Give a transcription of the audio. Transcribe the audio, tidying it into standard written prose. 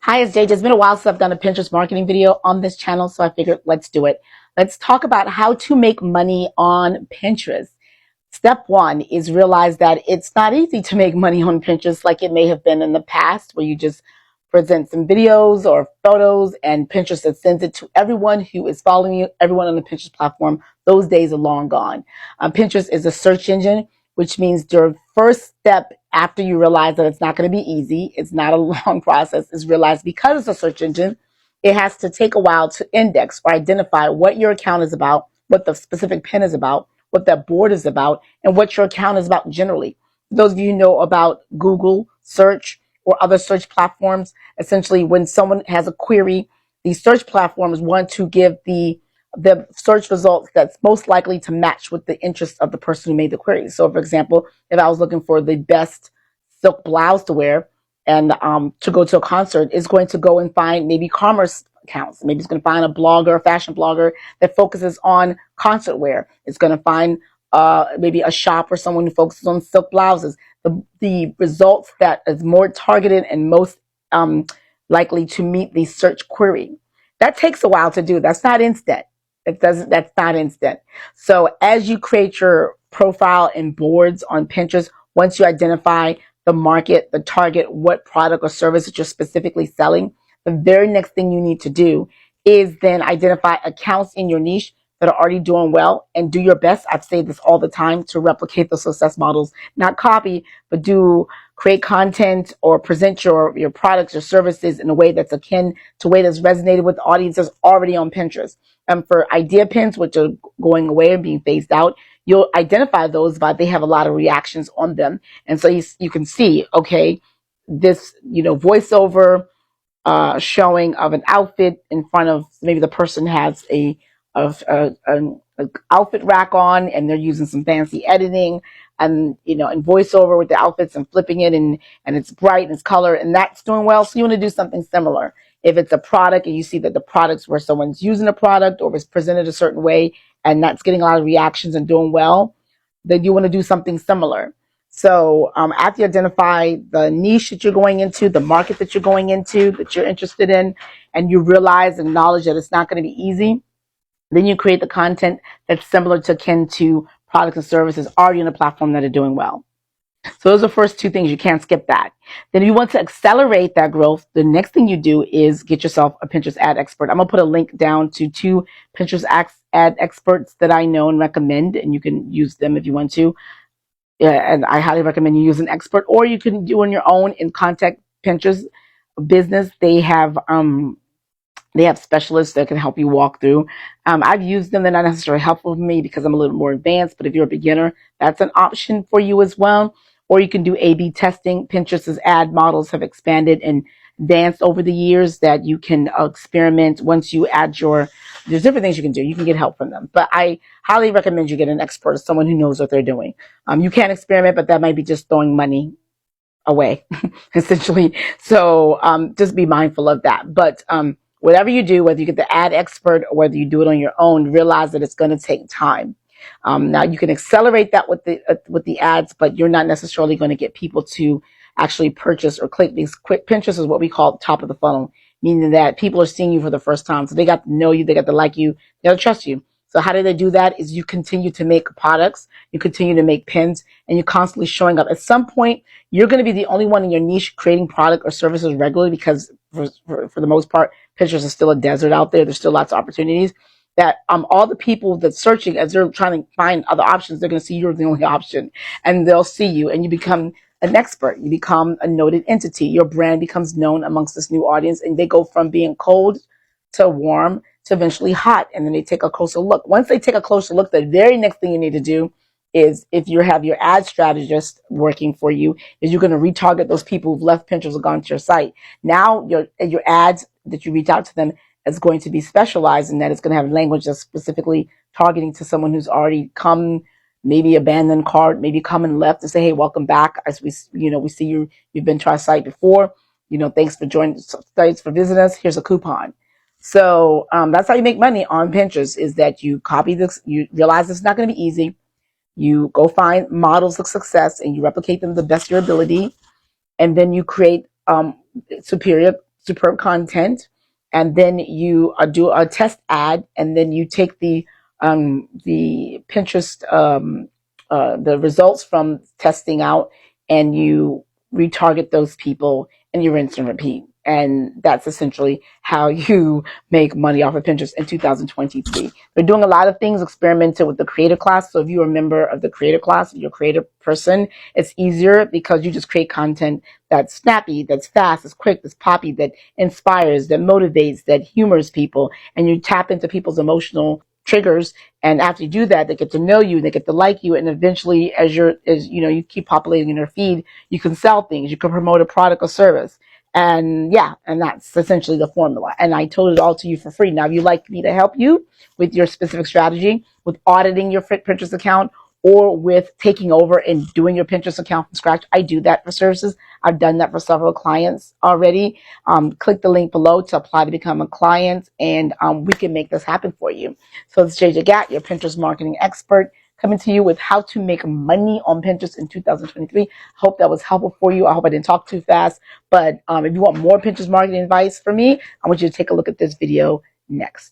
Hi, it's JJ. It's been a while since I've done a Pinterest marketing video on this channel, so I figured let's do it. Let's talk about how to make money on Pinterest. Step one is realize that it's not easy to make money on Pinterest like it may have been in the past, where you just present some videos or photos and Pinterest that sends it to everyone who is following you, everyone on the Pinterest platform. Those days are long gone. Pinterest is a search engine, which means your first step after you realize that it's not going to be easy, it's not a long process, is realize because it's a search engine, it has to take a while to index or identify what your account is about, what the specific pin is about, what that board is about, and what your account is about generally. Those of you who know about Google search or other search platforms, essentially when someone has a query, these search platforms want to give the search results that's most likely to match with the interest of the person who made the query. So, for example, if I was looking for the best silk blouse to wear and to go to a concert, it's going to go and find maybe commerce accounts. Maybe it's going to find a blogger, a fashion blogger that focuses on concert wear. It's going to find maybe a shop or someone who focuses on silk blouses. The results that is more targeted and most likely to meet the search query. That takes a while to do. That's not instant. That's not instant. So as you create your profile and boards on Pinterest, once you identify the market, the target, what product or service that you're specifically selling, the very next thing you need to do is then identify accounts in your niche that are already doing well and do your best. I've said this all the time, to replicate the success models, not copy, but create content or present your products or services in a way that's akin to a way that's resonated with audiences already on Pinterest. For idea pins, which are going away and being phased out, you'll identify those by they have a lot of reactions on them. And so you can see, okay, this, voiceover showing of an outfit in front of, maybe the person has an outfit rack on and they're using some fancy editing and and voiceover with the outfits and flipping it, and it's bright and it's color and that's doing well. So you want to do something similar. If it's a product and you see that the product's where someone's using a product or it's presented a certain way and that's getting a lot of reactions and doing well, then you want to do something similar. So after you identify the niche that you're going into, the market that you're going into, that you're interested in, and you realize and acknowledge that it's not going to be easy, then you create the content that's similar to akin to products and services already on the platform that are doing well. So those are the first two things. You can't skip that. Then if you want to accelerate that growth, the next thing you do is get yourself a Pinterest ad expert. I'm going to put a link down to 2 Pinterest ad experts that I know and recommend, and you can use them if you want to. And I highly recommend you use an expert, or you can do on your own and contact Pinterest business. They have specialists that can help you walk through. I've used them. They're not necessarily helpful for me because I'm a little more advanced, but if you're a beginner, that's an option for you as well. Or you can do A/B testing. Pinterest's ad models have expanded and advanced over the years that you can experiment. Once you add there's different things you can do. You can get help from them. But I highly recommend you get an expert, someone who knows what they're doing. You can experiment, but that might be just throwing money away, essentially. So just be mindful of that. But whatever you do, whether you get the ad expert or whether you do it on your own, realize that it's going to take time. Now you can accelerate that with the ads, but you're not necessarily going to get people to actually purchase or click these quick. Pinterest is what we call top of the funnel, meaning that people are seeing you for the first time. So they got to know you, they got to like you, they got to trust you. So how do they do that? Is you continue to make products, you continue to make pins, and you're constantly showing up. At some point, you're going to be the only one in your niche creating product or services regularly, because for the most part, Pinterest is still a desert out there. There's still lots of opportunities that all the people that's searching, as they're trying to find other options, they're going to see you're the only option, and they'll see you and you become an expert. You become a noted entity. Your brand becomes known amongst this new audience, and they go from being cold to warm to eventually hot, and then they take a closer look. Once they take a closer look, the very next thing you need to do is, if you have your ad strategist working for you, is you're going to retarget those people who've left Pinterest or gone to your site. Now your ads that you reach out to them is going to be specialized in that it's going to have language that's specifically targeting to someone who's already come, maybe abandoned cart, maybe come and left, and say, hey, welcome back. As we see you've been to our site before. Thanks for joining, thanks for visiting us. Here's a coupon. So that's how you make money on Pinterest, is that you copy this, you realize it's not going to be easy. You go find models of success and you replicate them to the best of your ability. And then you create superior superb content, and then you do a test ad, and then you take the Pinterest the results from testing out, and you retarget those people, and you rinse and repeat. And that's essentially how you make money off of Pinterest in 2023. They're doing a lot of things, experimenting with the creator class. So if you're a member of the creator class, you're a creative person, it's easier because you just create content that's snappy, that's fast, that's quick, that's poppy, that inspires, that motivates, that humors people, and you tap into people's emotional triggers. And after you do that, they get to know you, they get to like you, and eventually, as you keep populating in your feed, you can sell things, you can promote a product or service. And yeah, and that's essentially the formula. And I told it all to you for free. Now, if you'd like me to help you with your specific strategy, with auditing your Pinterest account, or with taking over and doing your Pinterest account from scratch, I do that for services. I've done that for several clients already. Click the link below to apply to become a client, and we can make this happen for you. So it's JJ Gatt, your Pinterest marketing expert, coming to you with how to make money on Pinterest in 2023. Hope that was helpful for you. I hope I didn't talk too fast. But if you want more Pinterest marketing advice from me, I want you to take a look at this video next.